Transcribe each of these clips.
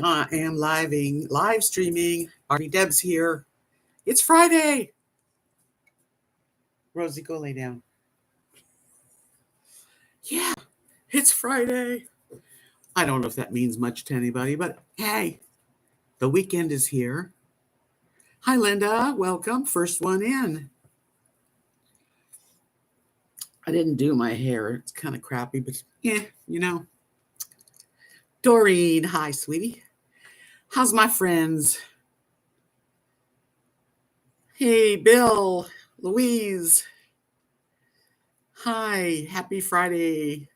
I am live streaming. RVDebs here. It's Friday. Rosie, go lay down. Yeah, it's Friday. I don't know if that means much to anybody, but hey, the weekend is here. Hi, Linda. Welcome. First one in. I didn't do my hair. It's kind of crappy, but yeah, Doreen, hi, sweetie. How's my friends? Hey, Bill, Louise. Hi, happy Friday.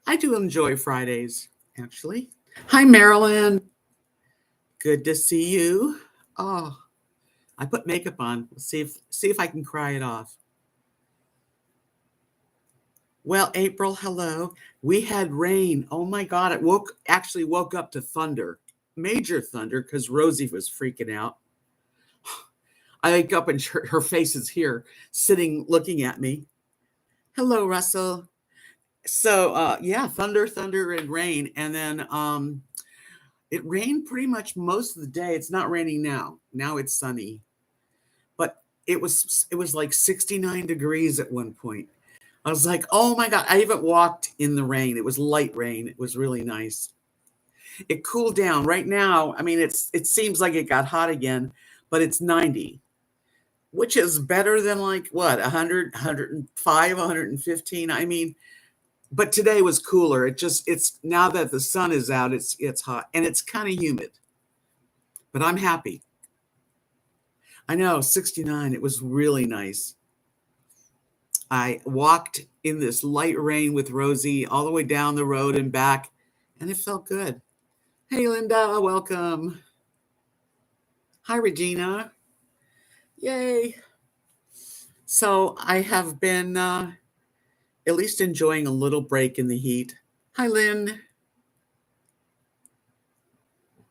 I do enjoy Fridays, actually. Hi, Marilyn. Good to see you. Oh, I put makeup on. Let's see if I can cry it off. Well, April, hello. We had rain. Oh my God, it actually woke up to thunder, major thunder, because Rosie was freaking out. I wake up and her face is here, sitting, looking at me. Hello, Russell. So yeah, thunder, and rain, and then it rained pretty much most of the day. It's not raining now. Now it's sunny, but it was like 69 degrees at one point. I was like, oh my God, I even walked in the rain. It was light rain. It was really nice. It cooled down right now. I mean, it seems like it got hot again, but it's 90, which is better than like what, 100, 105, 115. I mean, but today was cooler. It's now that the sun is out, it's hot and it's kind of humid, but I'm happy. I know, 69. It was really nice. I walked in this light rain with Rosie all the way down the road and back, and it felt good. Hey, Linda, welcome. Hi, Regina. Yay. So I have been at least enjoying a little break in the heat. Hi, Lynn.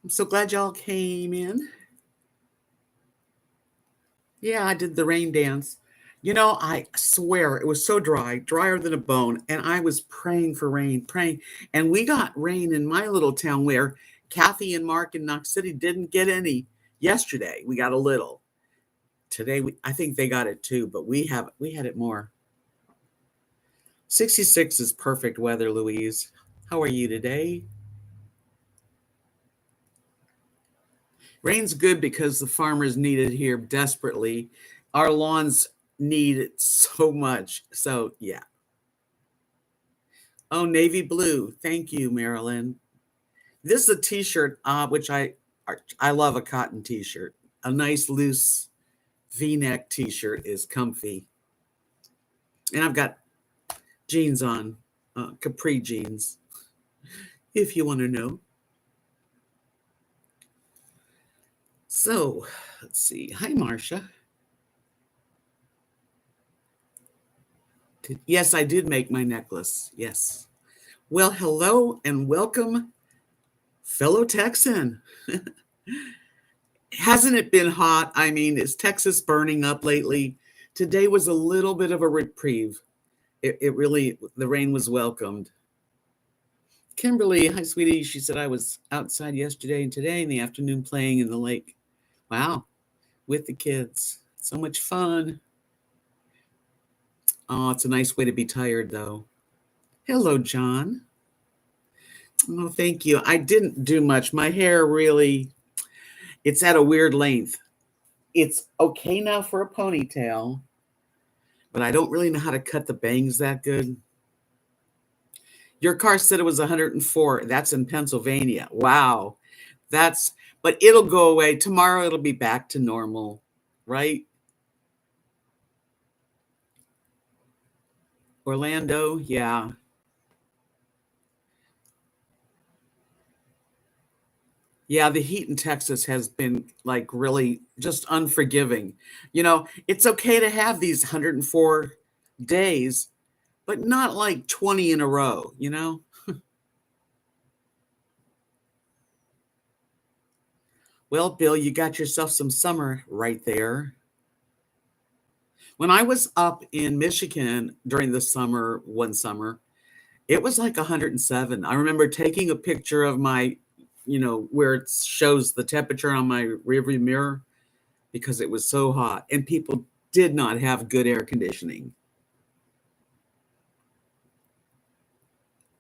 I'm so glad y'all came in. Yeah, I did the rain dance. I swear it was so dry, drier than a bone. And I was praying for rain, praying. And we got rain in my little town where Kathy and Mark in Knox City didn't get any yesterday. We got a little. Today, I think they got it too, but we had it more. 66 is perfect weather, Louise. How are you today? Rain's good because the farmers need it here desperately. Our lawns need it so much. So, yeah. Oh, navy blue. Thank you, Marilyn. This is a t-shirt, which I love a cotton t-shirt. A nice loose V-neck t-shirt is comfy. And I've got jeans on, capri jeans, if you want to know. So, let's see. Hi, Marcia. Yes, I did make my necklace. Yes. Well, hello and welcome, fellow Texan. Hasn't it been hot? I mean, is Texas burning up lately? Today was a little bit of a reprieve. It really, the rain was welcomed. Kimberly, hi, sweetie. She said I was outside yesterday and today in the afternoon playing in the lake. Wow, with the kids. So much fun. Oh, it's a nice way to be tired, though. Hello, John. Oh, thank you. I didn't do much. My hair really, it's at a weird length. It's okay now for a ponytail, but I don't really know how to cut the bangs that good. Your car said it was 104. That's in Pennsylvania. Wow. But it'll go away. Tomorrow it'll be back to normal, right? Orlando, yeah. Yeah, the heat in Texas has been like really just unforgiving. It's okay to have these 104 days, but not like 20 in a row, Well, Bill, you got yourself some summer right there. When I was up in Michigan during the summer, one summer, it was like 107. I remember taking a picture of my where it shows the temperature on my rearview mirror because it was so hot and people did not have good air conditioning.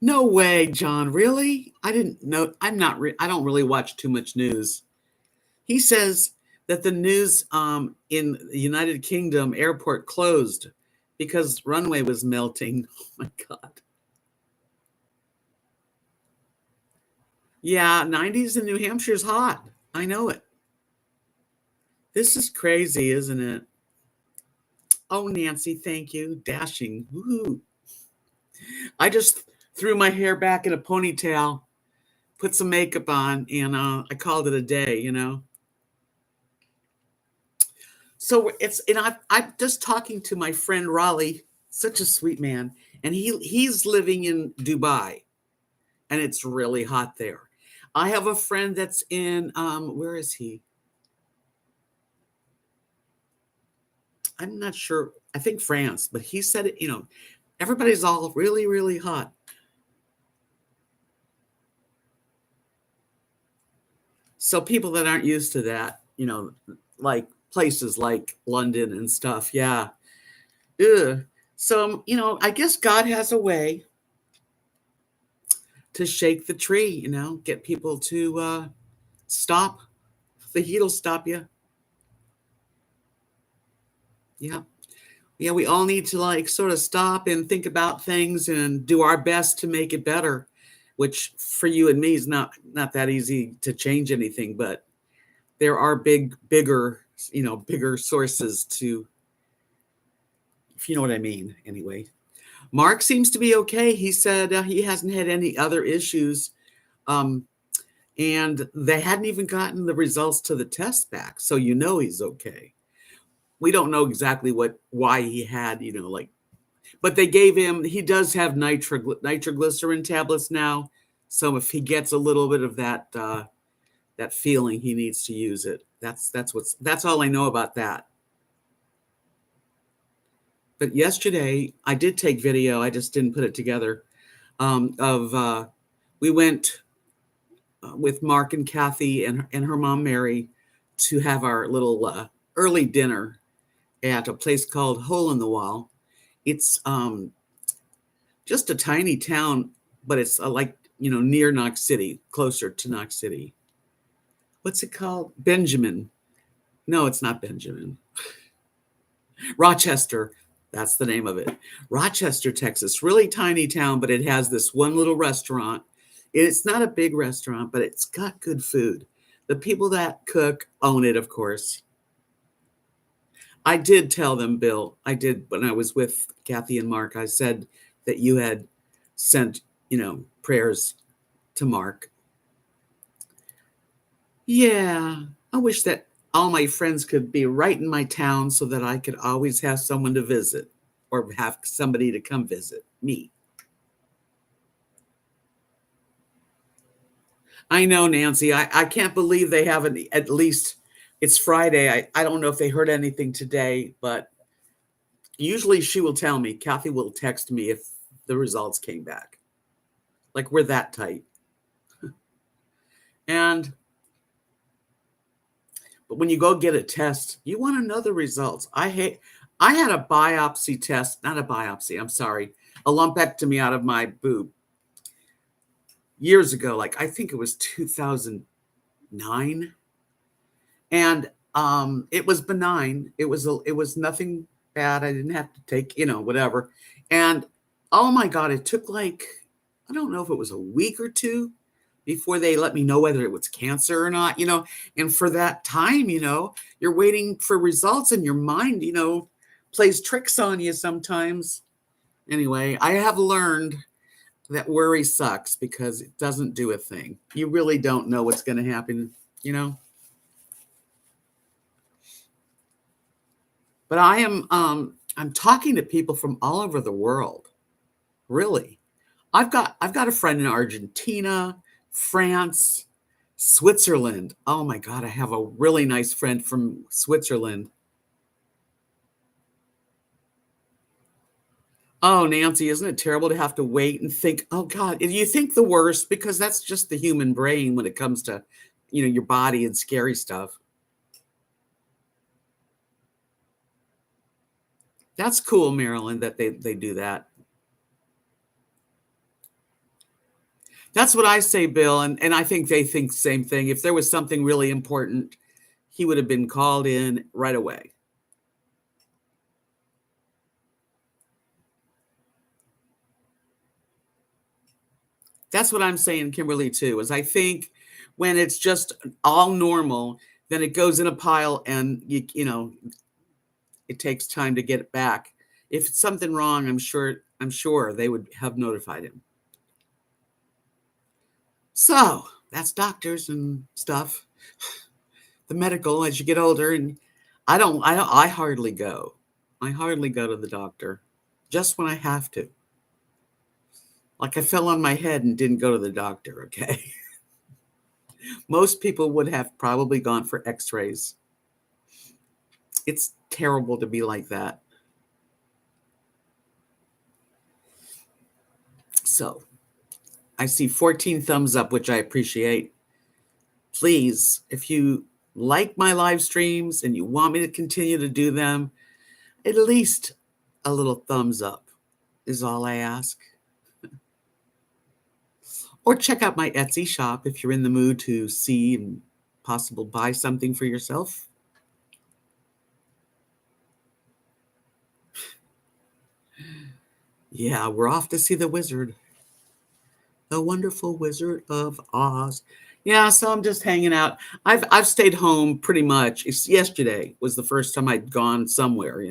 No way, John. Really? I didn't know. I don't really watch too much news. He says that the news in the United Kingdom airport closed because runway was melting. Oh my God. Yeah, 90s in New Hampshire is hot. I know it. This is crazy, isn't it? Oh, Nancy, thank you. Dashing. Woo-hoo. I just threw my hair back in a ponytail, put some makeup on, and I called it a day. So I'm just talking to my friend Raleigh, such a sweet man, and he's living in Dubai, and it's really hot there. I have a friend that's in where is he? I'm not sure. I think France, but he said it. Everybody's all really, really hot. So people that aren't used to that, like places like London and stuff, yeah. Ugh. So, I guess God has a way to shake the tree, get people to stop. The heat will stop you. Yeah. Yeah, we all need to sort of stop and think about things and do our best to make it better, which for you and me is not that easy to change anything, but there are bigger sources to, if you know what I mean. Anyway, Mark seems to be okay. He said he hasn't had any other issues. And they hadn't even gotten the results to the test back. So he's okay. We don't know exactly why he had, but they gave him, he does have nitroglycerin tablets now. So if he gets a little bit of that feeling, he needs to use it. That's all I know about that. But yesterday I did take video. I just didn't put it together. We went with Mark and Kathy and her mom Mary to have our little early dinner at a place called Hole in the Wall. It's just a tiny town, but it's near Knox City, closer to Knox City. What's it called? Benjamin. No, it's not Benjamin. Rochester. That's the name of it. Rochester, Texas. Really tiny town, but it has this one little restaurant. It's not a big restaurant, but it's got good food. The people that cook own it, of course. I did tell them, Bill, when I was with Kathy and Mark, I said that you had sent, prayers to Mark. Yeah, I wish that all my friends could be right in my town so that I could always have someone to visit or have somebody to come visit me. I know, Nancy. I can't believe they haven't, at least it's Friday. I don't know if they heard anything today, but usually she will tell me. Kathy will text me if the results came back. We're that tight. But when you go get a test, you want to know the results. I had a biopsy test, not a biopsy, I'm sorry, a lumpectomy out of my boob years ago. I think it was 2009. And it was benign. It was nothing bad. I didn't have to take, whatever. And oh my God, it took I don't know if it was a week or two before they let me know whether it was cancer or not, and for that time, you're waiting for results and your mind, plays tricks on you sometimes. Anyway, I have learned that worry sucks because it doesn't do a thing. You really don't know what's going to happen, But I'm talking to people from all over the world. Really. I've got a friend in Argentina, France, Switzerland. Oh my God, I have a really nice friend from Switzerland. Oh, Nancy, isn't it terrible to have to wait and think, oh God, you think the worst because that's just the human brain when it comes to, your body and scary stuff. That's cool, Marilyn, that they do that. That's what I say, Bill, and I think they think the same thing. If there was something really important, he would have been called in right away. That's what I'm saying, Kimberly, too, is I think when it's just all normal, then it goes in a pile and it takes time to get it back. If it's something wrong, I'm sure they would have notified him. So that's doctors and stuff. The medical as you get older, and I hardly go. I hardly go to the doctor. Just when I have to. Like I fell on my head and didn't go to the doctor, okay? Most people would have probably gone for x-rays. It's terrible to be like that. So I see 14 thumbs up, which I appreciate. Please, if you like my live streams and you want me to continue to do them, at least a little thumbs up is all I ask. Or check out my Etsy shop if you're in the mood to see and possibly buy something for yourself. Yeah, we're off to see the wizard. The wonderful Wizard of Oz. Yeah, so I'm just hanging out. I've stayed home pretty much. Yesterday was the first time I'd gone somewhere.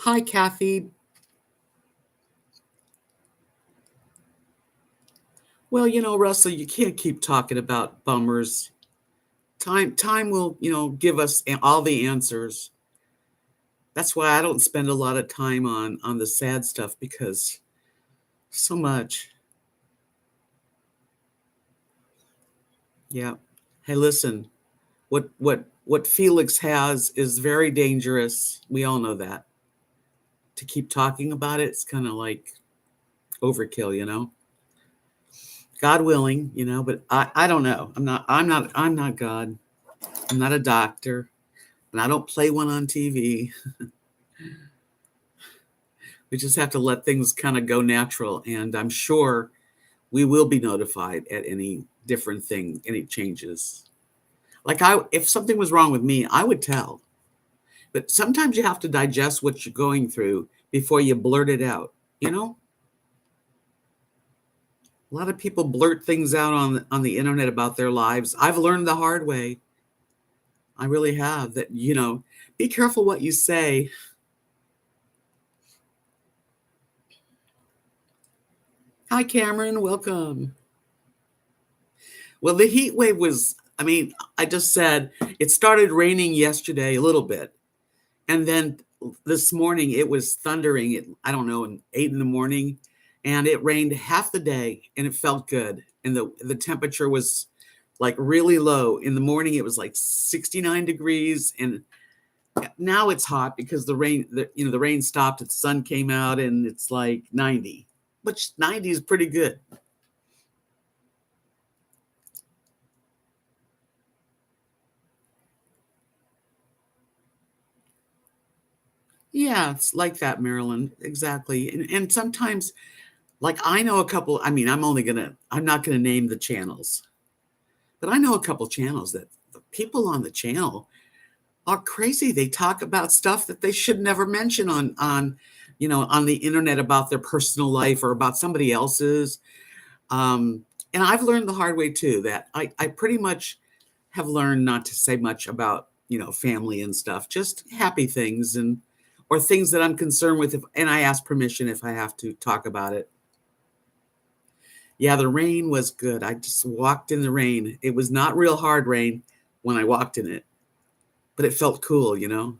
Hi, Kathy. Well, Russell, you can't keep talking about bummers. Time will, give us all the answers. That's why I don't spend a lot of time on the sad stuff because so much. Yeah. Hey, listen. What Felix has is very dangerous. We all know that. To keep talking about it, it's kind of like overkill. God willing, but I don't know. I'm not God. I'm not a doctor, and I don't play one on TV. We just have to let things kind of go natural, and I'm sure we will be notified at any different thing, any changes. Like if something was wrong with me, I would tell. But sometimes you have to digest what you're going through before you blurt it out. A lot of people blurt things out on the internet about their lives. I've learned the hard way. I really have that, be careful what you say. Hi, Cameron. Welcome. Well, the heat wave I just said it started raining yesterday a little bit. And then this morning it was thundering at, I don't know, 8 in the morning. And it rained half the day and it felt good. And the temperature was like really low. In the morning, it was like 69 degrees. And now it's hot because the rain stopped, the sun came out, and it's like 90, which 90 is pretty good. Yeah, it's like that, Marilyn. Exactly. And sometimes, like I know a couple, I'm not gonna name the channels, but I know a couple channels that the people on the channel are crazy. They talk about stuff that they should never mention on the internet about their personal life or about somebody else's. And I've learned the hard way too, that I pretty much have learned not to say much about, family and stuff, just happy things or things that I'm concerned with, and I ask permission if I have to talk about it. Yeah, the rain was good. I just walked in the rain. It was not real hard rain when I walked in it, but it felt cool. And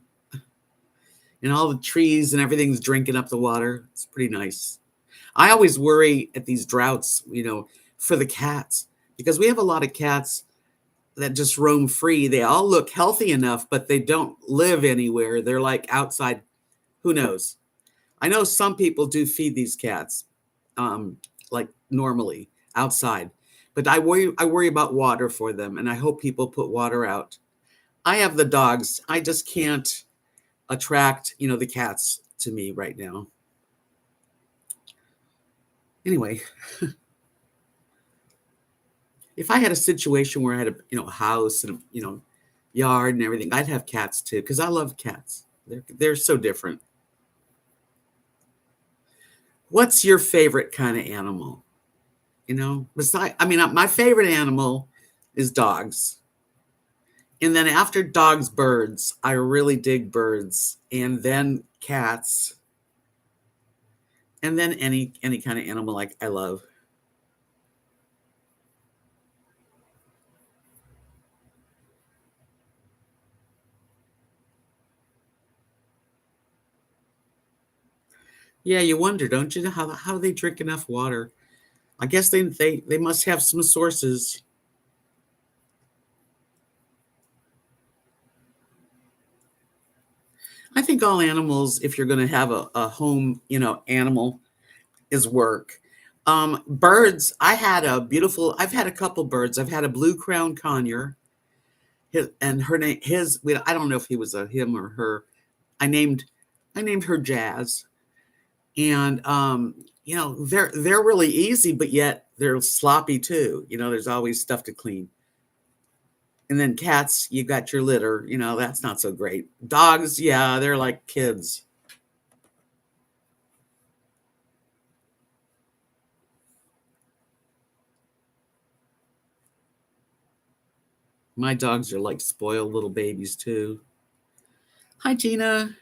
all the trees and everything's drinking up the water. It's pretty nice. I always worry at these droughts, for the cats, because we have a lot of cats that just roam free. They all look healthy enough, but they don't live anywhere. They're like outside. Who knows? I know some people do feed these cats, like normally outside, but I worry about water for them, and I hope people put water out. I have the dogs. I just can't attract, the cats to me right now. Anyway, if I had a situation where I had a house and yard and everything, I'd have cats too because I love cats. They're so different. What's your favorite kind of animal? My favorite animal is dogs. And then after dogs, birds. I really dig birds. And then cats. And then any kind of animal like I love. Yeah, you wonder, don't you? How do they drink enough water? I guess they must have some sources. I think all animals, if you're going to have a home, animal, is work. Birds. I've had a couple birds. I've had a blue crown conure. Her name, I don't know if he was a him or her. I named her Jazz. And they're really easy, but yet they're sloppy too. There's always stuff to clean. And then cats, you got your litter, that's not so great. Dogs, yeah, they're like kids. My dogs are like spoiled little babies too. Hi, Gina.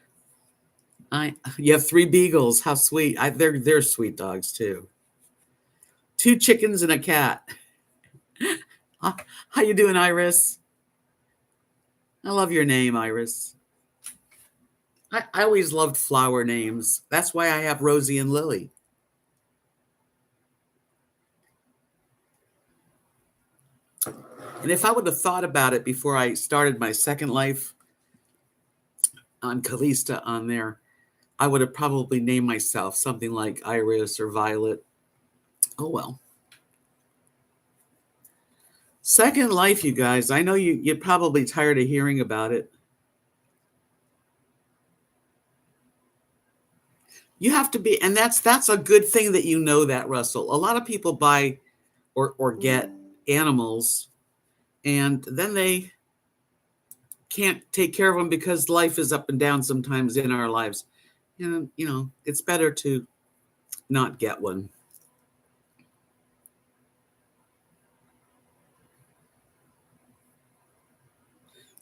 You have 3 beagles. How sweet. They're sweet dogs too. 2 chickens and a cat. How you doing, Iris? I love your name, Iris. I always loved flower names. That's why I have Rosie and Lily. And if I would have thought about it before I started my second life on Callista on there, I would have probably named myself something like Iris or Violet. Oh, well. Second life, you guys. I know you're probably tired of hearing about it. You have to be, and that's a good thing that you know that, Russell. A lot of people buy or get animals, and then they can't take care of them because life is up and down sometimes in our lives. And it's better to not get one.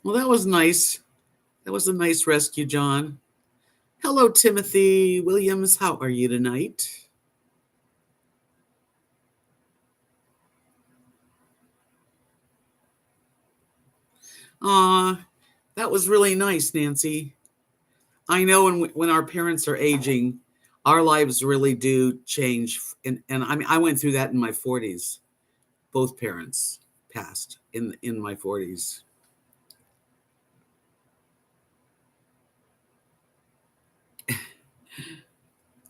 Well, that was nice. That was a nice rescue, John. Hello, Timothy Williams. How are you tonight? That was really nice, Nancy. I know when our parents are aging, our lives really do change. And I went through that in my 40s. Both parents passed in my 40s.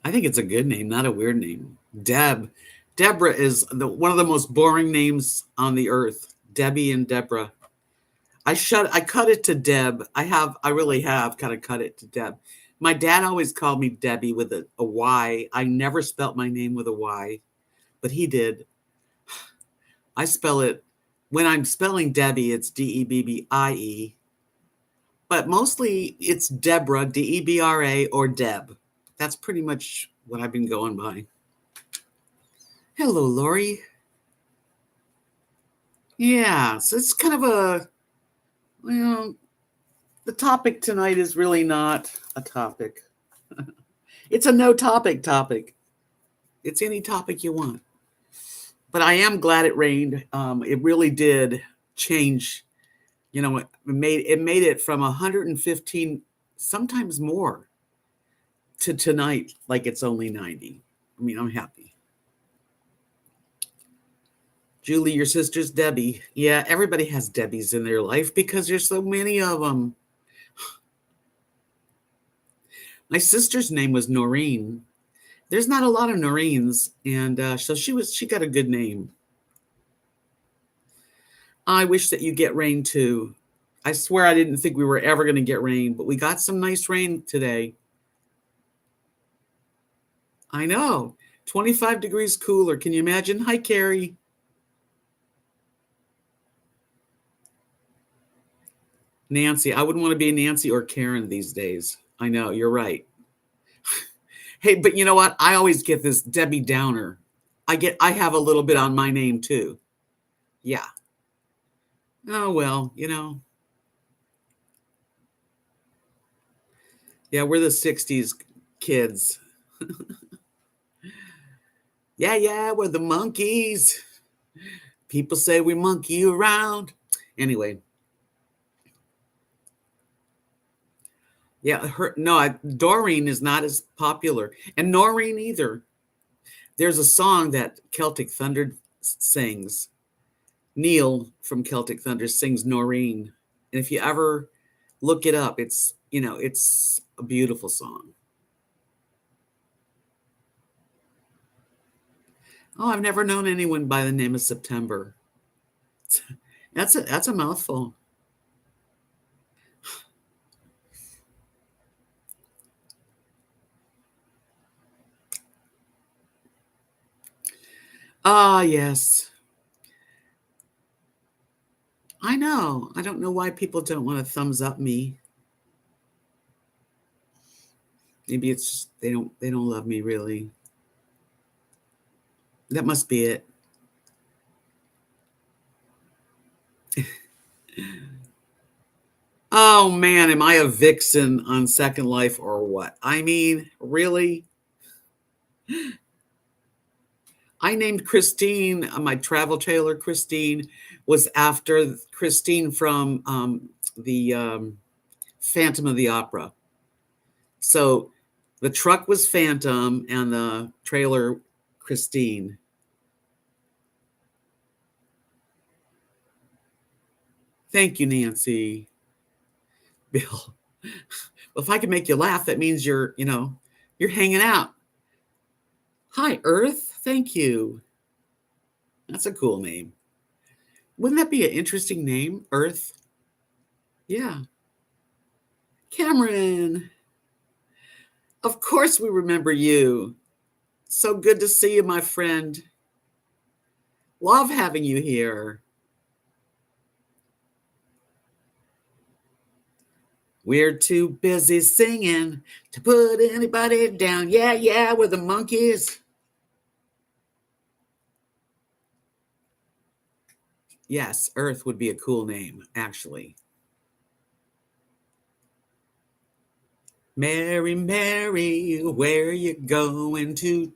I think it's a good name, not a weird name. Deborah is one of the most boring names on the earth. Debbie and Deborah. I cut it to Deb. I really have kind of cut it to Deb. My dad always called me Debbie with a Y. I never spelt my name with a Y, but he did. I spell it, when I'm spelling Debbie, it's Debbie, but mostly it's Deborah, Debra, or Deb. That's pretty much what I've been going by. Hello, Lori. Yeah, so it's kind of the topic tonight is really not a topic. It's a no topic. It's any topic you want. But I am glad it rained. It really did change. It made it from 115, sometimes more, to tonight like it's only 90. I'm happy. Julie, your sister's Debbie. Yeah, everybody has Debbies in their life because there's so many of them. My sister's name was Noreen. There's not a lot of Noreens, and so she got a good name. I wish that you get rain too. I swear I didn't think we were ever going to get rain, but we got some nice rain today. I know. 25 degrees cooler. Can you imagine? Hi, Carrie. Nancy. I wouldn't want to be Nancy or Karen these days. I know. You're right. Hey, but you know what? I always get this Debbie Downer. I have a little bit on my name too. Yeah. Oh, well, yeah, we're the 60s kids. Yeah, we're the monkeys. People say we monkey around. Anyway. Yeah, Doreen is not as popular. And Noreen either. There's a song that Celtic Thunder sings. Neil from Celtic Thunder sings Noreen. And if you ever look it up, it's a beautiful song. Oh, I've never known anyone by the name of September. That's a mouthful. Ah, yes. I know. I don't know why people don't want to thumbs up me. Maybe it's just they don't love me really. That must be it. Oh man, am I a vixen on Second Life or what? I mean, really? I named Christine, my travel trailer, Christine, was after Christine from the Phantom of the Opera. So the truck was Phantom and the trailer Christine. Thank you, Nancy. Bill. Well, if I can make you laugh, that means you're hanging out. Hi, Earth. Thank you. That's a cool name. Wouldn't that be an interesting name, Earth? Yeah. Cameron. Of course we remember you. So good to see you, my friend. Love having you here. We're too busy singing to put anybody down. Yeah, we're the monkeys. Yes, Earth would be a cool name, actually. Mary, Mary, where you going to?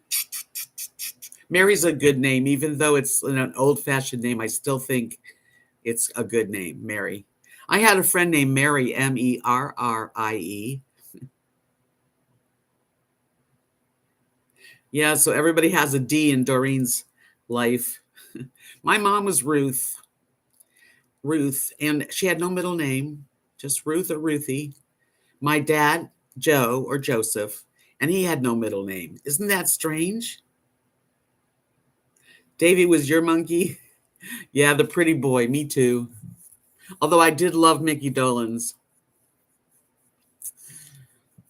Mary's a good name, even though it's an old-fashioned name. I still think it's a good name, Mary. I had a friend named Mary, Merrie. Yeah, so everybody has a D in Doreen's life. My mom was Ruth, and she had no middle name, just Ruth or Ruthie. My dad, Joe or Joseph, and he had no middle name. Isn't that strange? Davy was your monkey? Yeah, the pretty boy. Me too. Although I did love Mickey Dolenz.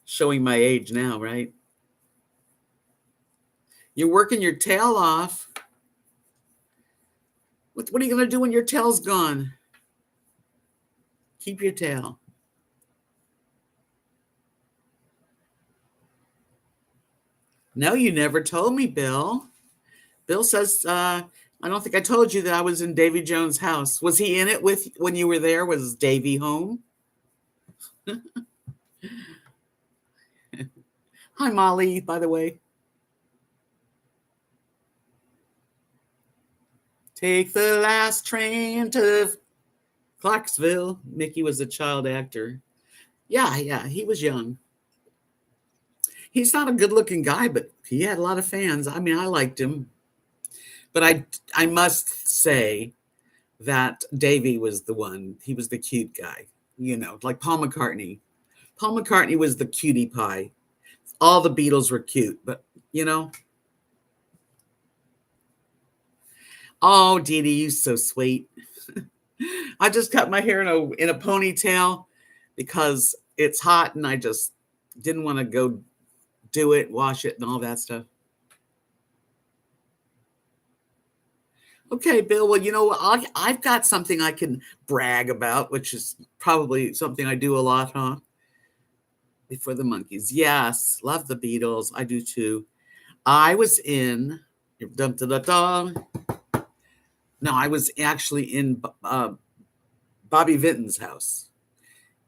Showing my age now, right? You're working your tail off. What are you going to do when your tail's gone? Keep your tail. No, you never told me, Bill. Bill says, I don't think I told you that I was in Davy Jones' house. Was he in it with when you were there? Was Davy home? Hi, Molly, by the way. Take the last train to Clarksville. Mickey was a child actor. Yeah, he was young. He's not a good looking guy, but he had a lot of fans. I mean, I liked him. But I must say that Davy was the one. He was the cute guy, like Paul McCartney. Paul McCartney was the cutie pie. All the Beatles were cute, but you know. Oh, Dee Dee, you so sweet. I just cut my hair in a ponytail because it's hot and I just didn't want to go do it, wash it, and all that stuff. Okay, Bill. Well, you know what? I've got something I can brag about, which is probably something I do a lot, huh? Before the Monkees. Yes, love the Beatles. I do too. I was in. Dun, dun, dun, dun. No, I was actually in Bobby Vinton's house,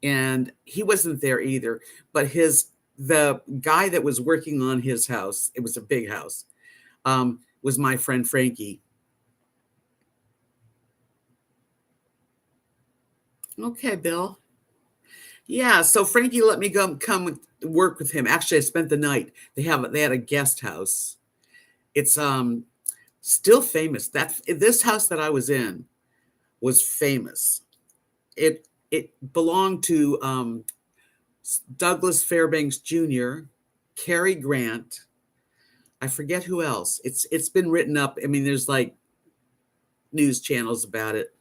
and he wasn't there either. But the guy that was working on his house, it was a big house, was my friend Frankie. Okay, Bill. Yeah, so Frankie let me come work with him. Actually, I spent the night. They had a guest house. It's still famous. This house that I was in was famous. It belonged to Douglas Fairbanks Jr., Cary Grant. I forget who else. It's been written up. I mean, there's like news channels about it.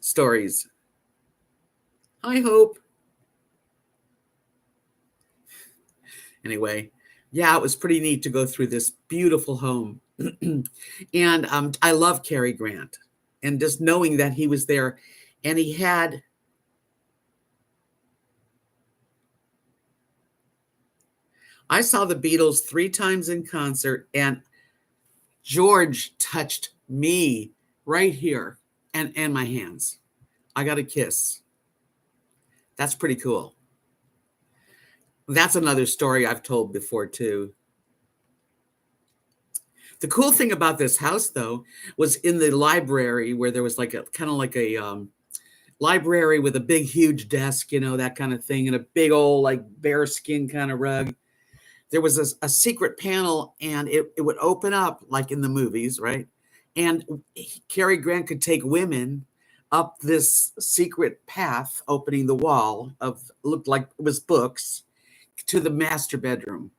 Stories. I hope. Anyway, yeah, it was pretty neat to go through this beautiful home. And I love Cary Grant. And just knowing that he was there, and I saw the Beatles 3 times in concert, and George touched me right here and my hands. I got a kiss. That's pretty cool. That's another story I've told before too. The cool thing about this house, though, was in the library where there was like a kind of like a library with a big, huge desk, that kind of thing, and a big old like bear skin kind of rug. There was a secret panel, and it would open up like in the movies, right? And Cary Grant could take women up this secret path, opening the wall looked like it was books, to the master bedroom.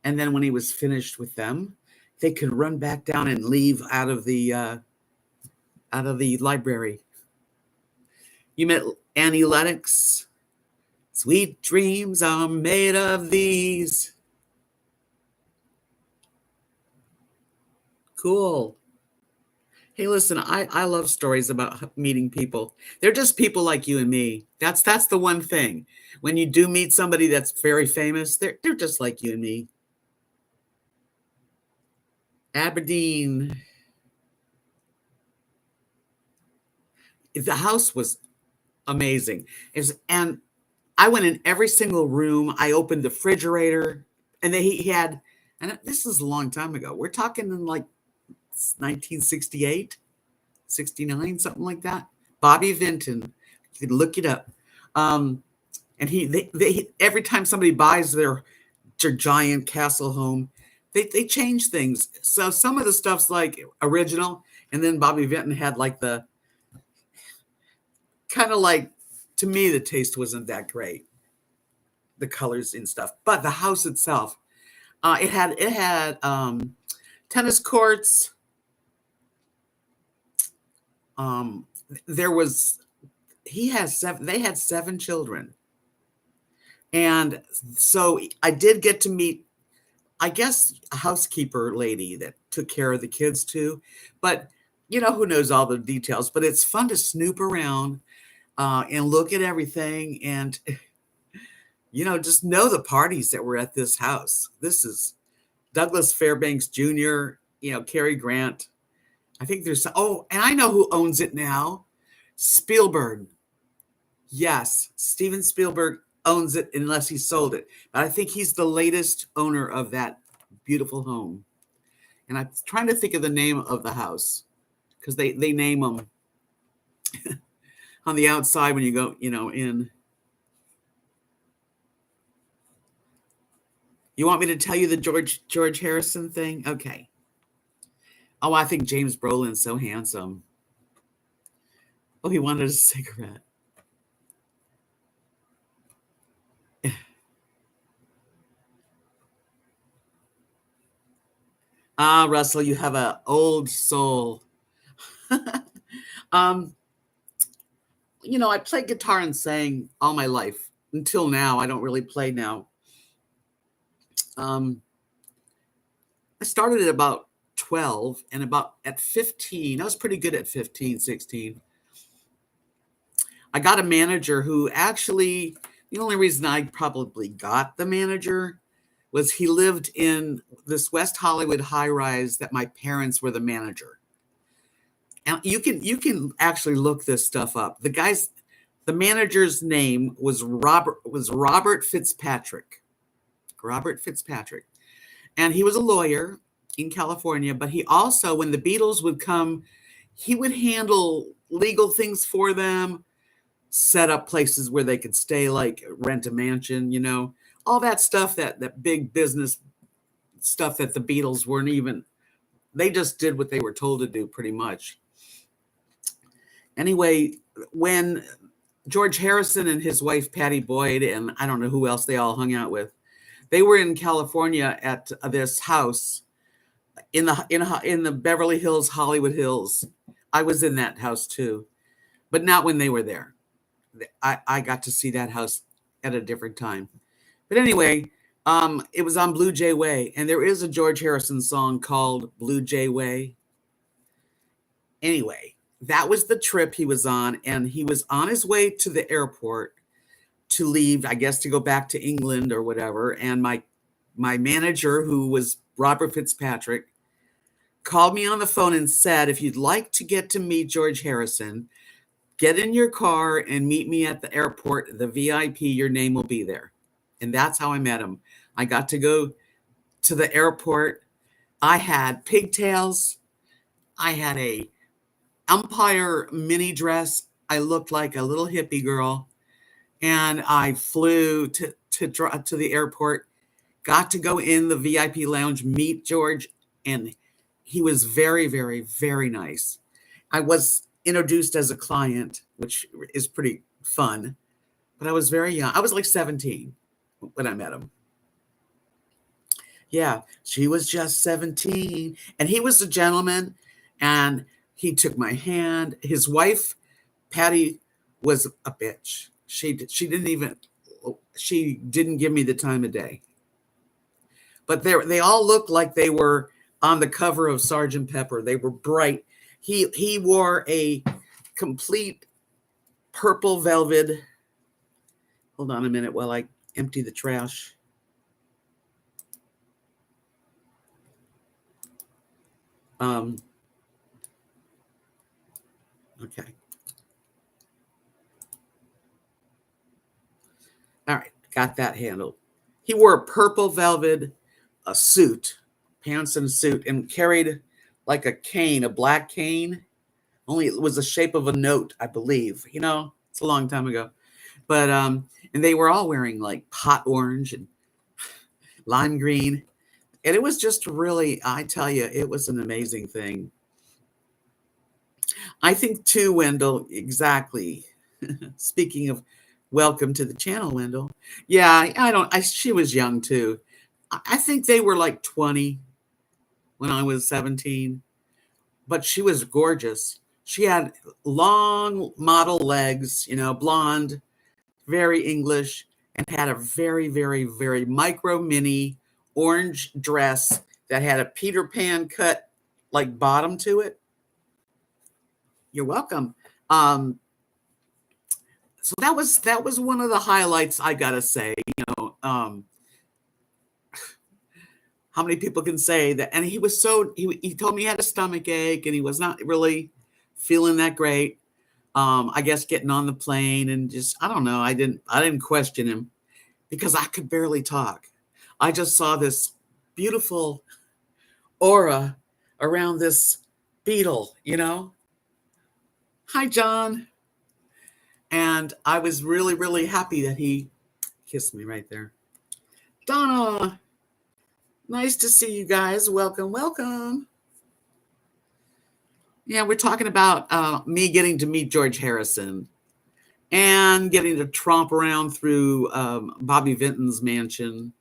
And then when he was finished with them, they could run back down and leave out of the library. You met Annie Lennox. Sweet dreams are made of these. Cool. Hey, listen, I love stories about meeting people. They're just people like you and me. That's the one thing. When you do meet somebody that's very famous, they're just like you and me. Aberdeen. The house was amazing. And I went in every single room. I opened the refrigerator, and he had, and this is a long time ago. We're talking in like 1968, 69, something like that. Bobby Vinton. You can look it up. And they every time somebody buys their giant castle home, they change things. So some of the stuff's like original, and then Bobby Vinton had like the kind of like, to me, the taste wasn't that great, the colors and stuff. But the house itself, it had tennis courts. There was they had 7 children. And so I did get to meet, I guess, a housekeeper lady that took care of the kids too. But who knows all the details, but it's fun to snoop around and look at everything, and just know the parties that were at this house. This is Douglas Fairbanks Jr., Cary Grant. I think and I know who owns it now. Spielberg. Yes, Steven Spielberg owns it, unless he sold it. But I think he's the latest owner of that beautiful home. And I'm trying to think of the name of the house, because they name them on the outside when you go, in. You want me to tell you the George Harrison thing? Okay. Oh, I think James Brolin's so handsome. Oh, he wanted a cigarette. Ah, Russell, you have an old soul. um, I played guitar and sang all my life until now. I don't really play now. I started at about 12, and about at 15, I was pretty good at 15, 16. I got a manager who actually, the only reason I probably got the manager was he lived in this West Hollywood high rise that my parents were the manager. And you can actually look this stuff up. The manager's name was Robert Fitzpatrick. Robert Fitzpatrick. And he was a lawyer in California, but he also, when the Beatles would come, he would handle legal things for them, set up places where they could stay, like rent a mansion, all that stuff, that big business stuff that the Beatles weren't even, they just did what they were told to do pretty much. Anyway, when George Harrison and his wife, Patty Boyd, and I don't know who else they all hung out with, they were in California at this house in the Beverly Hills, Hollywood Hills. I was in that house too, but not when they were there. I got to see that house at a different time. But anyway, it was on Blue Jay Way, and there is a George Harrison song called Blue Jay Way. Anyway, that was the trip he was on, and he was on his way to the airport to leave, I guess, to go back to England or whatever. And my manager, who was Robert Fitzpatrick, called me on the phone and said, if you'd like to get to meet George Harrison, get in your car and meet me at the airport. The VIP, your name will be there. And that's how I met him. I got to go to the airport. I had pigtails. I had a umpire mini dress. I looked like a little hippie girl. And I flew to the airport, got to go in the VIP lounge, meet George, and he was very, very, very nice. I was introduced as a client, which is pretty fun, but I was very young. I was like 17 when I met him. Yeah, she was just 17, and he was a gentleman, and he took my hand. His wife, Patty, was a bitch. She didn't give me the time of day. But they all looked like they were on the cover of Sgt. Pepper. They were bright. He wore a complete purple velvet. Hold on a minute while I empty the trash. Okay. All right, got that handled. He wore a purple velvet suit, pants and suit, and carried like a cane, a black cane. Only it was the shape of a note, I believe. It's a long time ago. But and they were all wearing like hot orange and lime green. And it was just really, I tell you, it was an amazing thing. I think too, Wendell, exactly. Speaking of welcome to the channel, Wendell. Yeah, she was young too. I think they were like 20 when I was 17, but she was gorgeous. She had long model legs, blonde, very English, and had a very, very, very micro mini orange dress that had a Peter Pan cut like bottom to it. You're welcome. So that was one of the highlights, I gotta say. How many people can say that? And he was he told me he had a stomach ache and he was not really feeling that great. I guess getting on the plane and just, I don't know. I didn't question him because I could barely talk. I just saw this beautiful aura around this beetle, Hi, John. And I was really, really happy that he kissed me right there. Donna, nice to see you guys. Welcome, welcome. Yeah, we're talking about me getting to meet George Harrison and getting to tromp around through Bobby Vinton's mansion.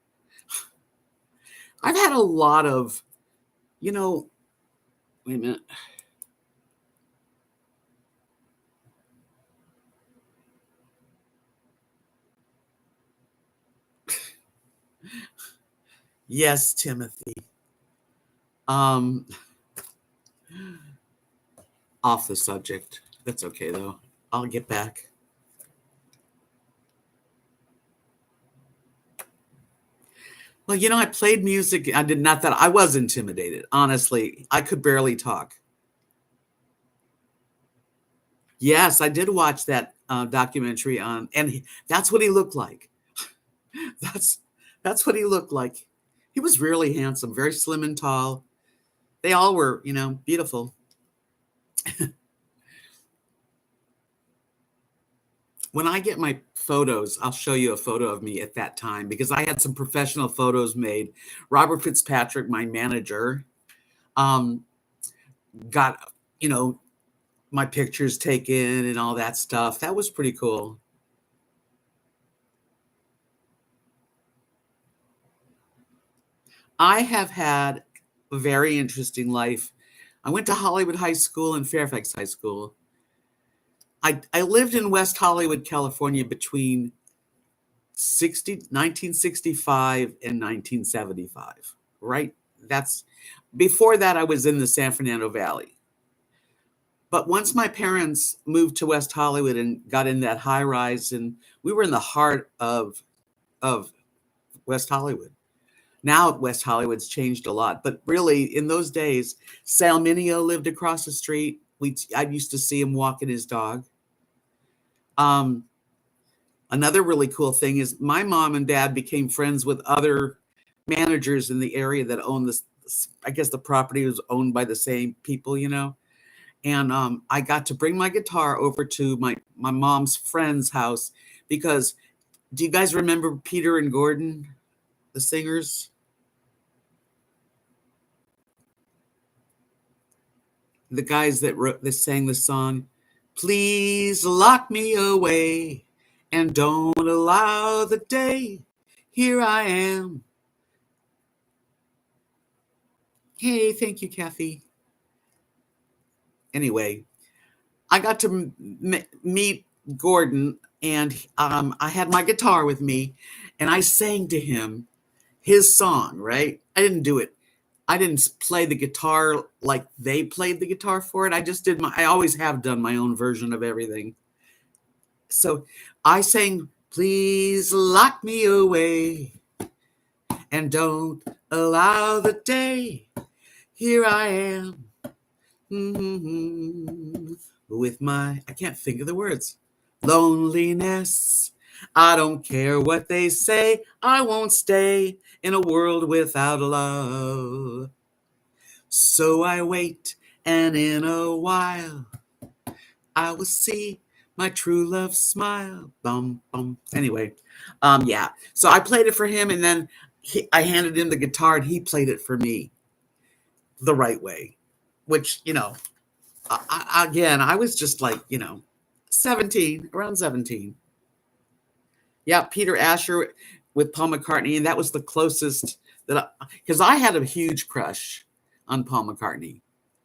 I've had a lot of, you know, wait a minute. Yes, Timothy. Um, Off the subject. That's okay though. I'll get back. Well, I played music. I did not that I was intimidated. Honestly, I could barely talk. Yes, I did watch that documentary on, and that's what he looked like. That's that's what he looked like. He was really handsome, very slim and tall. They all were, beautiful. When I get my photos, I'll show you a photo of me at that time because I had some professional photos made. Robert Fitzpatrick, my manager, um, got, you know, my pictures taken and all that stuff. That was pretty cool. I have had a very interesting life. I went to Hollywood High School and Fairfax High School. I lived in West Hollywood, California between 1965 and 1975, right? That's before that, I was in the San Fernando Valley. But once my parents moved to West Hollywood and got in that high rise, and we were in the heart of West Hollywood. Now West Hollywood's changed a lot, but really in those days, Sal Mineo lived across the street. I used to see him walking his dog. Um, Another really cool thing is my mom and dad became friends with other managers in the area that owned this. I guess the property was owned by the same people. And I got to bring my guitar over to my mom's friend's house because do you guys remember Peter and Gordon, the singers? The guys that sang the song, "Please lock me away and don't allow the day. Here I am." Hey, thank you, Kathy. Anyway, I got to meet Gordon, and I had my guitar with me, and I sang to him his song. Right? I didn't do it. I didn't play the guitar like they played the guitar for it. I just did I always have done my own version of everything. So I sang, "Please lock me away and don't allow the day. Here I am, with I can't think of the words, loneliness. I don't care what they say. I won't stay in a world without love. So I wait, and in a while, I will see my true love smile." Bum, bum. Anyway, yeah. So I played it for him, and then I handed him the guitar, and he played it for me the right way. Which again, I was just like 17, around 17. Yeah, Peter Asher with Paul McCartney, and that was the closest because I had a huge crush on Paul McCartney.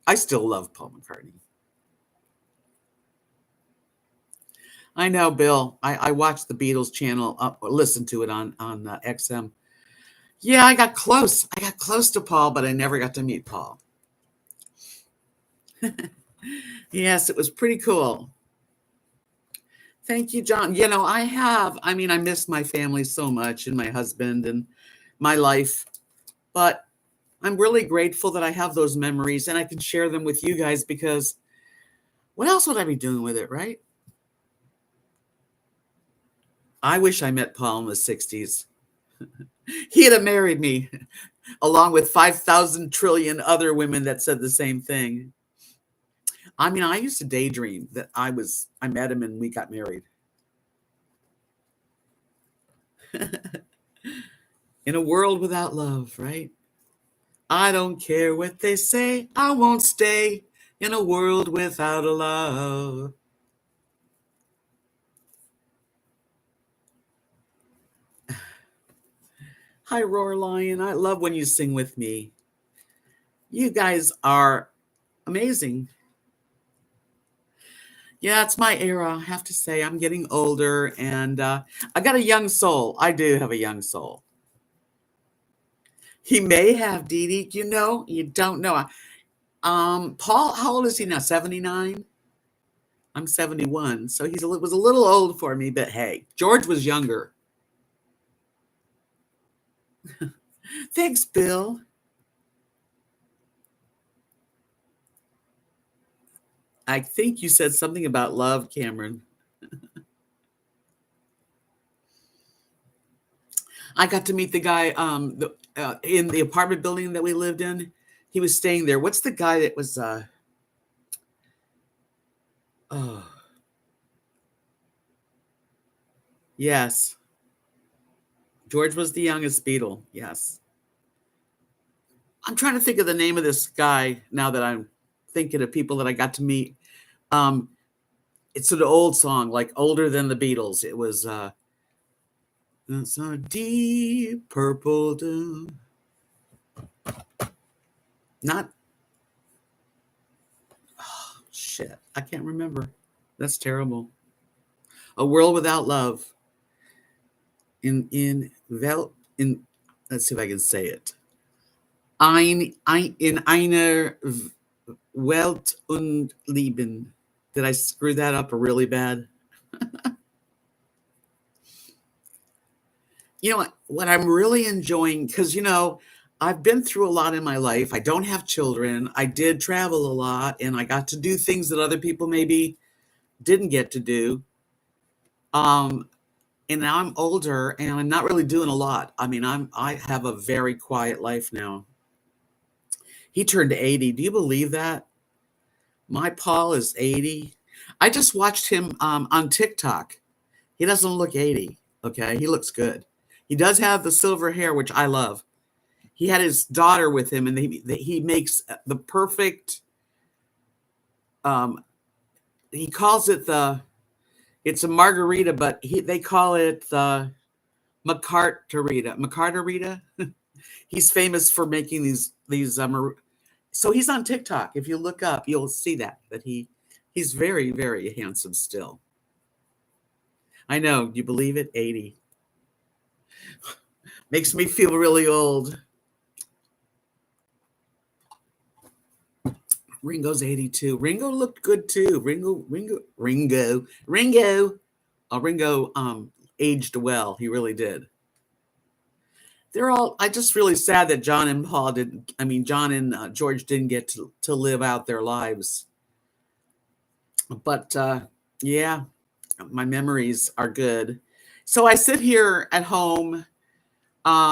I still love Paul McCartney. I know, Bill. I watched the Beatles channel, listened to it on XM. Yeah, I got close. I got close to Paul, but I never got to meet Paul. Yes, it was pretty cool. Thank you, John. I miss my family so much and my husband and my life, but I'm really grateful that I have those memories and I can share them with you guys because what else would I be doing with it, right? I wish I met Paul in the 60s. He'd have married me along with 5,000 trillion other women that said the same thing. I used to daydream that I met him and we got married. In a world without love, right? I don't care what they say. I won't stay in a world without a love. Hi, Roar Lion. I love when you sing with me. You guys are amazing. Yeah, it's my era. I have to say, I'm getting older and I got a young soul. I do have a young soul. He may have, Dee Dee. You know, you don't know. Paul, how old is he now? 79? I'm 71. So was a little old for me, but hey, George was younger. Thanks, Bill. I think you said something about love, Cameron. I got to meet the guy in the apartment building that we lived in. He was staying there. What's the guy that was oh, yes. George was the youngest Beatle. Yes. I'm trying to think of the name of this guy now that I'm thinking of people that I got to meet. Um, it's an old song, like older than the Beatles. It was it's a deep purple doom. Not shit. I can't remember. That's terrible. A world without love. In let's see if I can say it. In einer Welt und Leben. Did I screw that up really bad? You know what I'm really enjoying, because I've been through a lot in my life. I don't have children. I did travel a lot, and I got to do things that other people maybe didn't get to do. Um, and now I'm older, and I'm not really doing a lot. I mean, I have a very quiet life now. He turned 80. Do you believe that? My Paul is 80. I just watched him on TikTok. He doesn't look 80. Okay, he looks good. He does have the silver hair, which I love. He had his daughter with him, and he makes the perfect. Um, he calls it it's a margarita, but they call it the McCartarita. He's famous for making these. So he's on TikTok. If you look up, you'll see that he's very, very handsome still. I know. You believe it? 80 makes me feel really old. Ringo's 82. Ringo looked good too. Ringo. Ringo aged well. He really did. I just really sad that John and Paul didn't, I mean, John and George didn't get to live out their lives. But yeah, my memories are good. So I sit here at home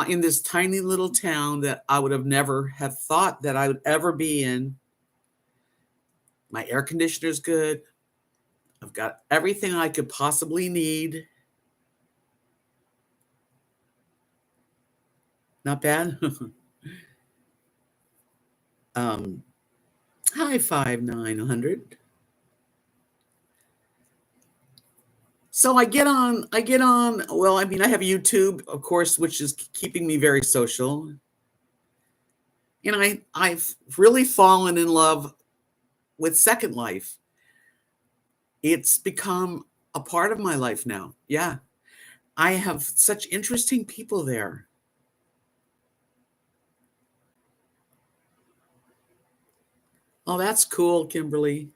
in this tiny little town that I would have never have thought that I would ever be in. My air conditioner's good. I've got everything I could possibly need. Not bad. High five 900. So I get on. Well, I mean, I have YouTube, of course, which is keeping me very social. And I've really fallen in love with Second Life. It's become a part of my life now. Yeah. I have such interesting people there. Oh, that's cool, Kimberly.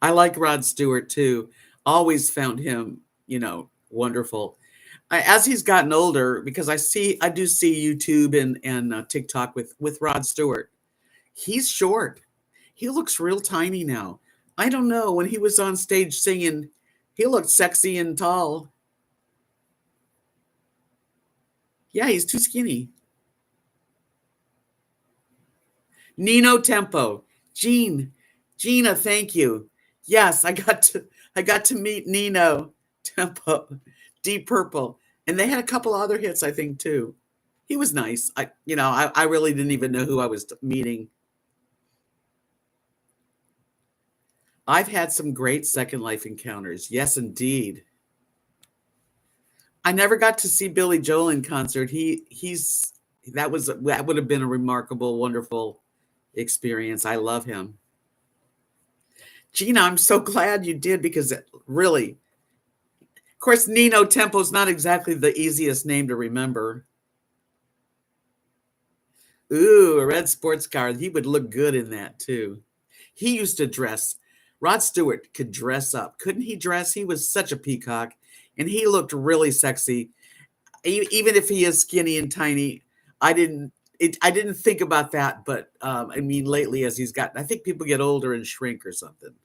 I like Rod Stewart too. Always found him, wonderful. As he's gotten older, because I do see YouTube and TikTok with Rod Stewart. He's short. He looks real tiny now. I don't know. When he was on stage singing, he looked sexy and tall. Yeah, he's too skinny. Nino Tempo. Gina, thank you. Yes, I got to meet Nino Tempo, Deep Purple, and they had a couple other hits, I think, too. He was nice. I really didn't even know who I was meeting. I've had some great Second Life encounters. Yes, indeed. I never got to see Billy Joel in concert. That would have been a remarkable, wonderful experience. I love him. Gina, I'm so glad you did because really, of course, Nino Tempo's not exactly the easiest name to remember. Ooh, a red sports car. He would look good in that too. He used to dress. Rod Stewart could dress up. Couldn't he dress? He was such a peacock and he looked really sexy. Even if he is skinny and tiny, I didn't think about that, but I mean, lately as I think people get older and shrink or something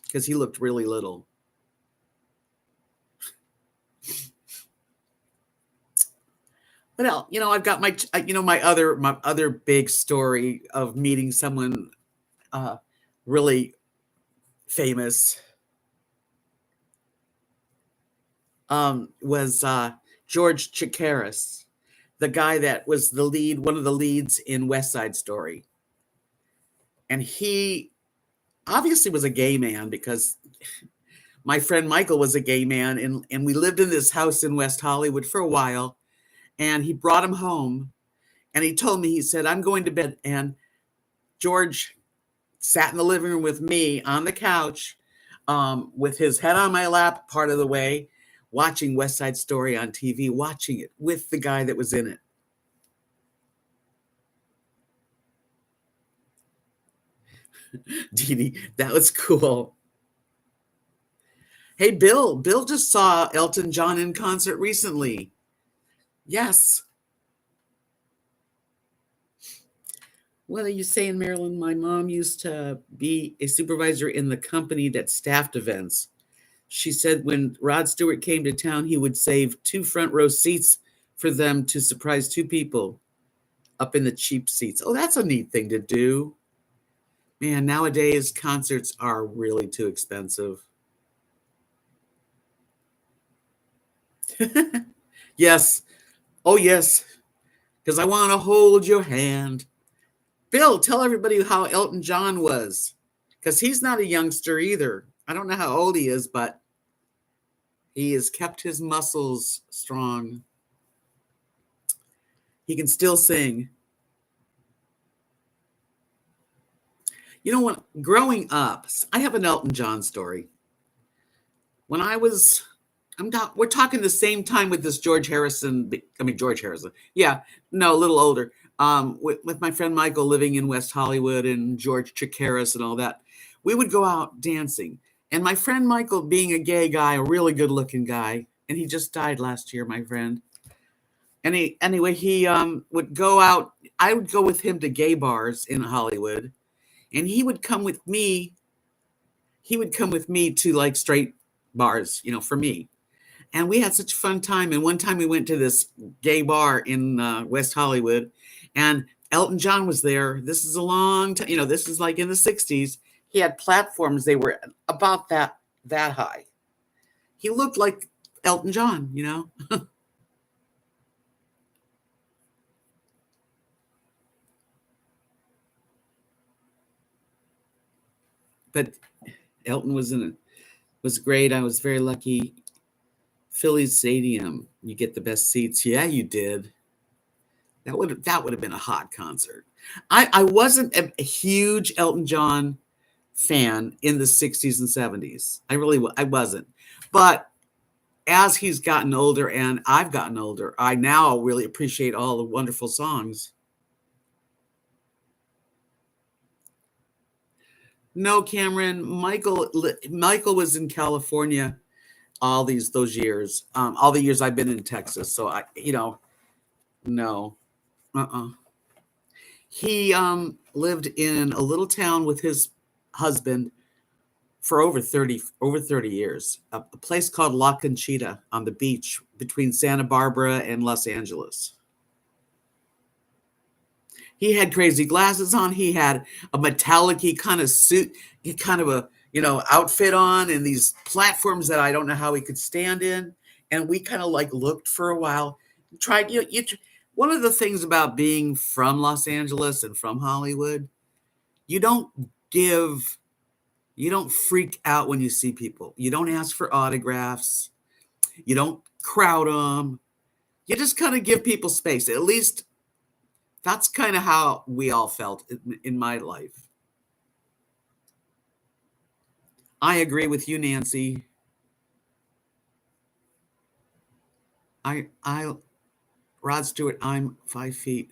because he looked really little. But I've got my other big story of meeting someone really famous was George Chakiris, the guy that was one of the leads in West Side Story. And he obviously was a gay man because my friend Michael was a gay man. And we lived in this house in West Hollywood for a while. And he brought him home. And he told me, he said, I'm going to bed. And George sat in the living room with me on the couch with his head on my lap part of the way, watching West Side Story on TV, watching it with the guy that was in it. Dee Dee, that was cool. Hey, Bill just saw Elton John in concert recently. Yes. What are you saying, Marilyn? My mom used to be a supervisor in the company that staffed events. She said when Rod Stewart came to town, he would save 2 front row seats for them to surprise 2 people up in the cheap seats. Oh, that's a neat thing to do. Man, nowadays concerts are really too expensive. Yes. Oh, yes. Because I want to hold your hand. Bill, tell everybody how Elton John was. Because he's not a youngster either. I don't know how old he is, but he has kept his muscles strong. He can still sing. You know what? Growing up, I have an Elton John story. When we're talking the same time with this George Harrison. Yeah, no, a little older. With my friend Michael living in West Hollywood and George Chakiris and all that, we would go out dancing. And my friend Michael, being a gay guy, a really good looking guy, and he just died last year, my friend. And he would go out. I would go with him to gay bars in Hollywood, and he would come with me. He would come with me to like straight bars, for me. And we had such a fun time. And one time we went to this gay bar in West Hollywood, and Elton John was there. This is a long time. This is like in the 60s. He had platforms. They were about that high. He looked like Elton John, But Elton was great. I was very lucky. Phillies Stadium, you get the best seats. Yeah, you did. That would have been a hot concert. I wasn't a huge Elton John fan in the 60s and 70s. I wasn't. But as he's gotten older and I've gotten older, I now really appreciate all the wonderful songs. No, Cameron, Michael was in California all those years, all the years I've been in Texas. So no. He lived in a little town with his husband for over 30 years, a place called La Conchita on the beach between Santa Barbara and Los Angeles. He had crazy glasses on. He had a metallic-y kind of suit, kind of a outfit on, and these platforms that I don't know how he could stand in. And we kind of like looked for a while, tried. One of the things about being from Los Angeles and from Hollywood, you don't give You don't freak out when you see people. You don't ask for autographs. You don't crowd them. You just kind of give people space. At least that's kind of how we all felt in my life. I agree with you, Nancy. I, Rod Stewart, I'm 5 feet.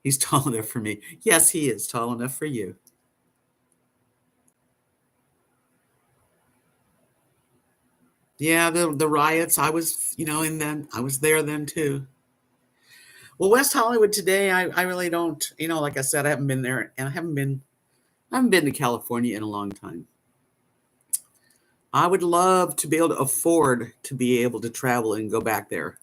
He's tall enough for me. Yes, he is tall enough for you. Yeah, the riots. I was, in them. I was there then too. Well, West Hollywood today, I really don't, like I said, I haven't been there, and I haven't been to California in a long time. I would love to be able to afford to be able to travel and go back there.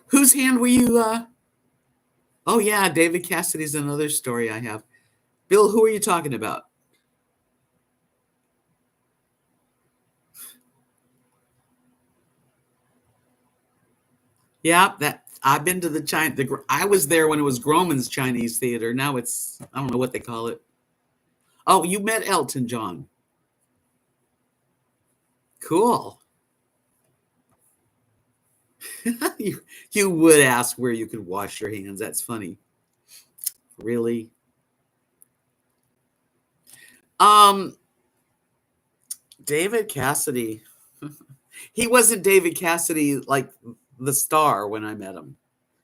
Whose hand were you? Oh yeah, David Cassidy's another story I have. Bill, who are you talking about? Yeah, that I've been to the China. I was there when it was Groman's Chinese Theater. Now it's I don't know what they call it. Oh, you met Elton John. Cool. you would ask where you could wash your hands. That's funny. Really? Um, David Cassidy. He wasn't David Cassidy like the star when I met him.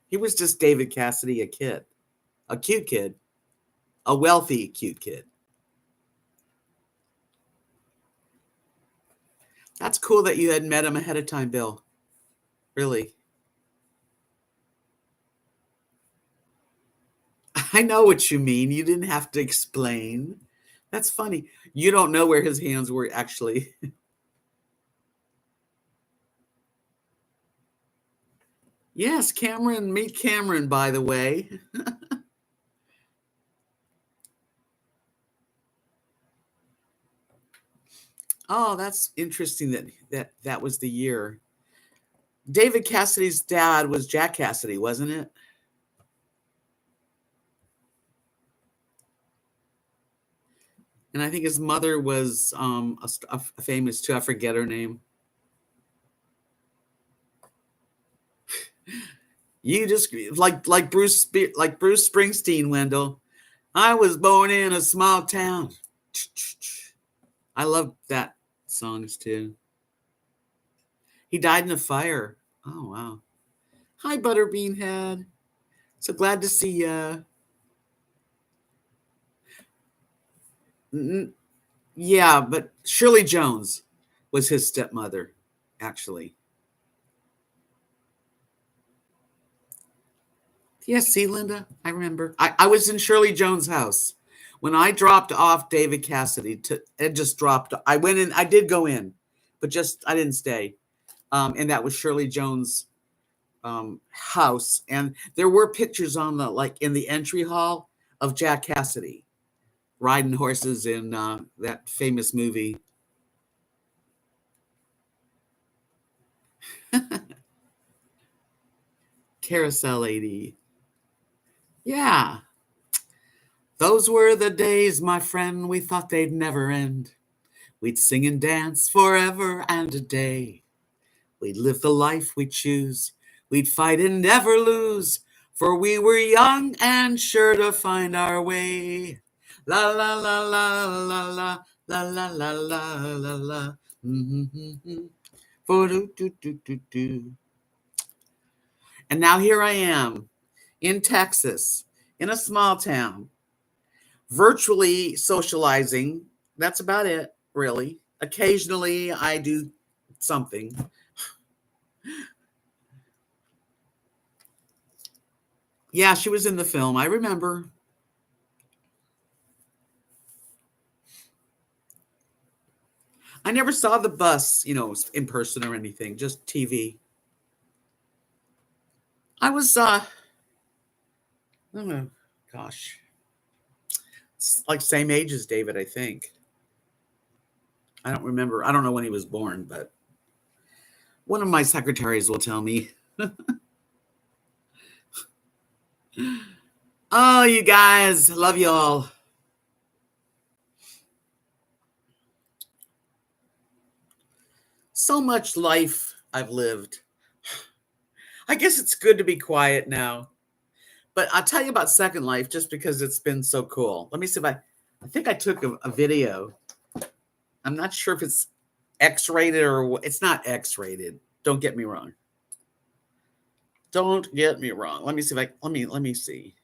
He was just David Cassidy, a kid, a cute kid, a wealthy, cute kid. That's cool that you had met him ahead of time, Bill. Really. I know what you mean. You didn't have to explain. That's funny. You don't know where his hands were actually. Yes, Cameron, meet Cameron, by the way. Oh, that's interesting that was the year. David Cassidy's dad was Jack Cassidy, wasn't it? And I think his mother was a famous too. I forget her name. You just like Bruce Springsteen, Wendell. I was born in a small town. I love that songs too. He died in a fire. Oh wow. Hi, Butterbean Head. So glad to see you. Yeah, but Shirley Jones was his stepmother, actually. Yes, see, Linda, I remember. I was in Shirley Jones' house when I dropped off David Cassidy. It just dropped. I went in. I did go in, but just I didn't stay. And that was Shirley Jones' house, and there were pictures on the like in the entry hall of Jack Cassidy riding horses in that famous movie. Carousel lady. Yeah. Those were the days, my friend, we thought they'd never end. We'd sing and dance forever and a day. We'd live the life we choose. We'd fight and never lose, for we were young and sure to find our way. La la la la la la la la la la la la. Mm-hmm. And now here I am in Texas, in a small town, virtually socializing. That's about it, really. Occasionally I do something. Yeah, she was in the film. I remember. I never saw the bus, in person or anything, just TV. I was, oh, gosh, like same age as David, I think. I don't remember. I don't know when he was born, but One of my secretaries will tell me. Oh, you guys, love you all. So much life I've lived. I guess it's good to be quiet now. But I'll tell you about Second Life just because it's been so cool. Let me see if I think I took a video. I'm not sure if it's X-rated or it's not X-rated. Don't get me wrong. Don't get me wrong. Let me see if let me see.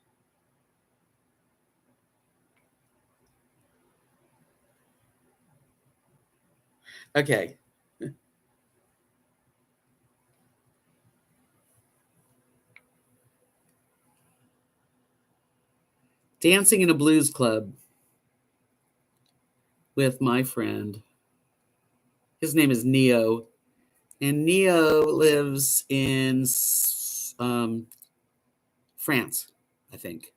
Okay. Dancing in a blues club with my friend. His name is Neo. And Neo lives in France, I think.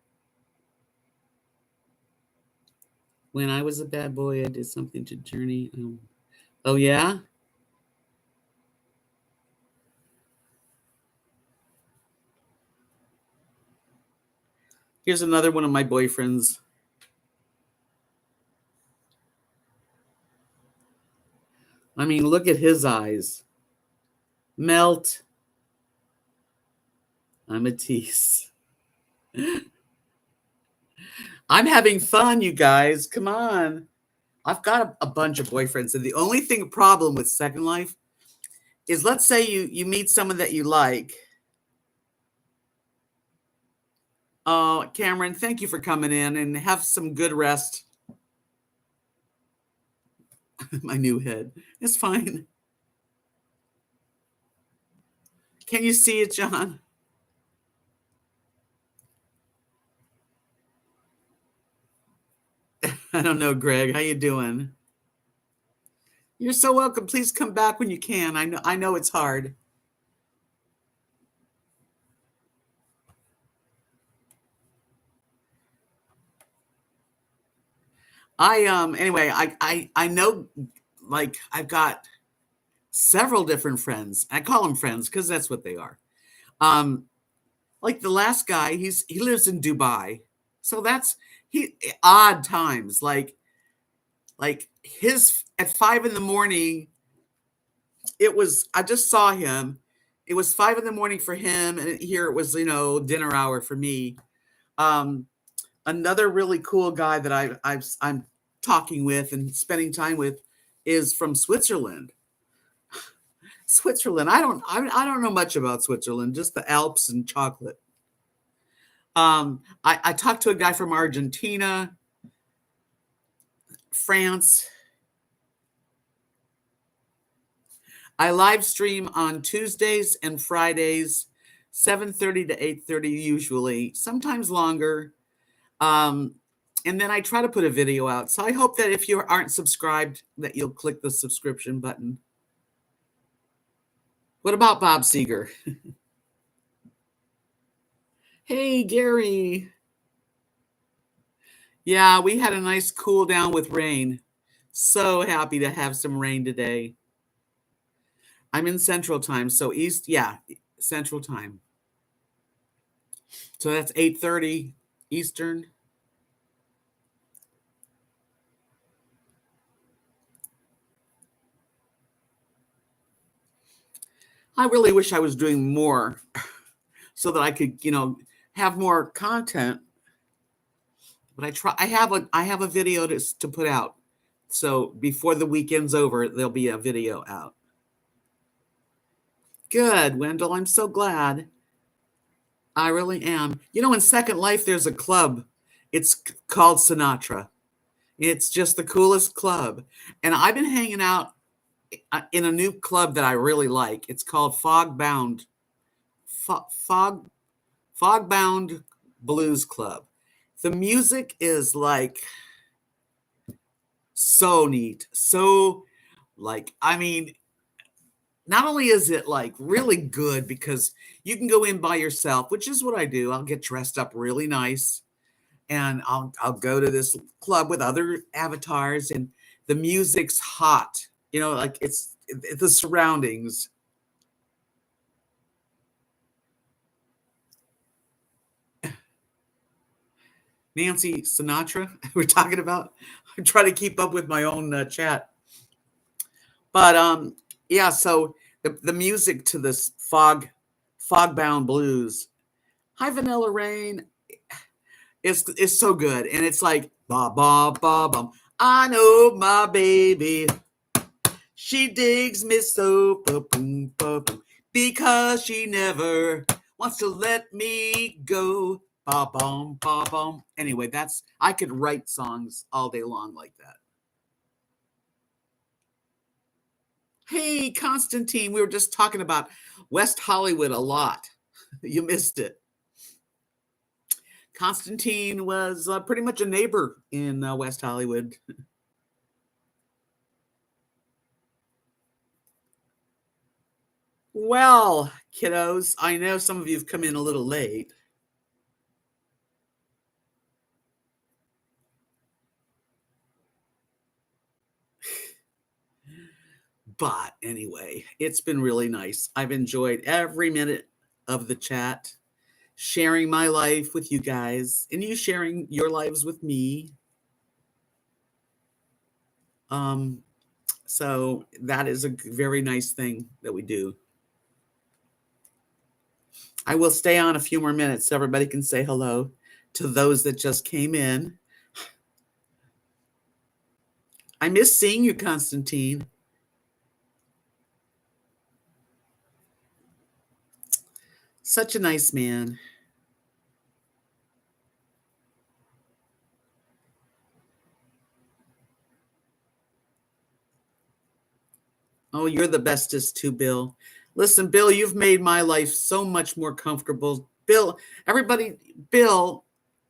When I was a bad boy, I did something to Journey. Oh, yeah? Here's another one of my boyfriends. I mean, look at his eyes. Melt. I'm a tease. I'm having fun, you guys. Come on. I've got a bunch of boyfriends. And the only problem with Second Life is, let's say you meet someone that you like. Oh, Cameron, thank you for coming in and have some good rest. My new head. It's fine. Can you see it, John? I don't know, Greg. How you doing? You're so welcome. Please come back when you can. I know it's hard. Anyway, I know, like, I've got several different friends. I call them friends because that's what they are. Like the last guy, he lives in Dubai. So that's odd times. Like his at 5 a.m, I just saw him. It was 5 a.m for him, and here it was, dinner hour for me. Another really cool guy that I'm talking with and spending time with is from Switzerland. Switzerland. I don't know much about Switzerland, just the Alps and chocolate. I talked to a guy from Argentina, France. I live stream on Tuesdays and Fridays, 7:30 to 8:30 usually, sometimes longer. And then I try to put a video out. So I hope that if you aren't subscribed, that you'll click the subscription button. What about Bob Seeger? Hey, Gary. Yeah, we had a nice cool down with rain. So happy to have some rain today. I'm in Central Time, so Central Time. So that's 8:30 Eastern. I really wish I was doing more so that I could, have more content. But I have a video to put out. So before the weekend's over, there'll be a video out. Good, Wendell. I'm so glad. I really am. In Second Life, there's a club. It's called Sinatra. It's just the coolest club. And I've been hanging out in a new club that I really like. It's called Fogbound Blues Club. The music is like so neat. So, not only is it like really good because you can go in by yourself, which is what I do. I'll get dressed up really nice and I'll go to this club with other avatars, and the music's hot. Like it's the surroundings. Nancy Sinatra we're talking about. I'm trying to keep up with my own chat. But yeah, so the music to this fog-bound blues, High Vanilla Rain is so good. And it's like ba ba ba bum. I know my baby. She digs me so ba-boom, ba-boom, because she never wants to let me go. Ba-bum, ba-bum. Anyway, I could write songs all day long like that. Hey, Constantine, we were just talking about West Hollywood a lot. You missed it. Constantine was pretty much a neighbor in West Hollywood. Well, kiddos, I know some of you have come in a little late. But anyway, it's been really nice. I've enjoyed every minute of the chat, sharing my life with you guys, and you sharing your lives with me. So that is a very nice thing that we do. I will stay on a few more minutes so everybody can say hello to those that just came in. I miss seeing you, Constantine. Such a nice man. Oh, you're the bestest too, Bill. Listen, Bill, you've made my life so much more comfortable. Bill, everybody, Bill,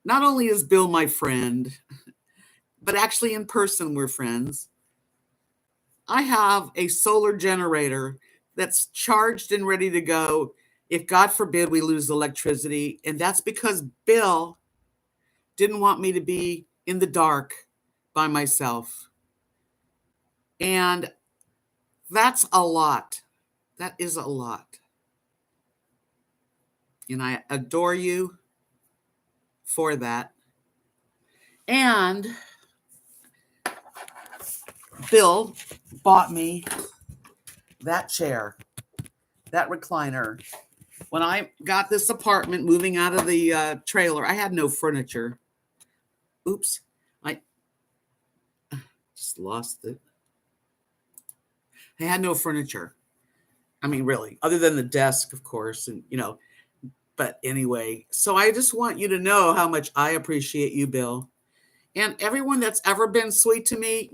not only is Bill my friend, but actually in person we're friends. I have a solar generator that's charged and ready to go if, God forbid, we lose electricity. And that's because Bill didn't want me to be in the dark by myself. And that's a lot. That is a lot. And I adore you for that. And Bill bought me that chair, that recliner. When I got this apartment, moving out of the trailer, I had no furniture. Oops, I just lost it. I had no furniture. I mean, really, other than the desk, of course, and but anyway, so I just want you to know how much I appreciate you, Bill. And everyone that's ever been sweet to me,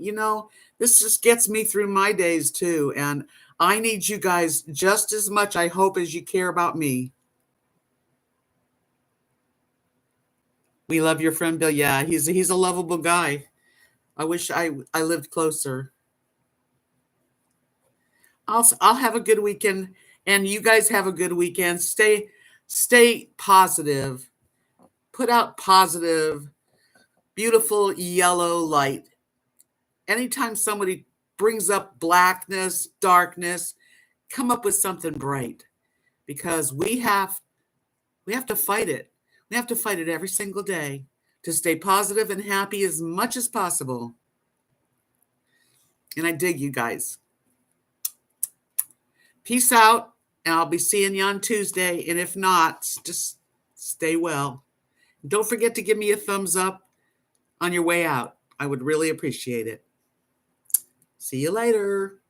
this just gets me through my days too. And I need you guys just as much, I hope, as you care about me. We love your friend Bill. Yeah, he's a lovable guy. I wish I lived closer. I'll have a good weekend, and you guys have a good weekend. Stay positive. Put out positive, beautiful yellow light. Anytime somebody brings up blackness, darkness, come up with something bright, because we have to fight it. We have to fight it every single day to stay positive and happy as much as possible. And I dig you guys. Peace out, and I'll be seeing you on Tuesday. And if not, just stay well. Don't forget to give me a thumbs up on your way out. I would really appreciate it. See you later.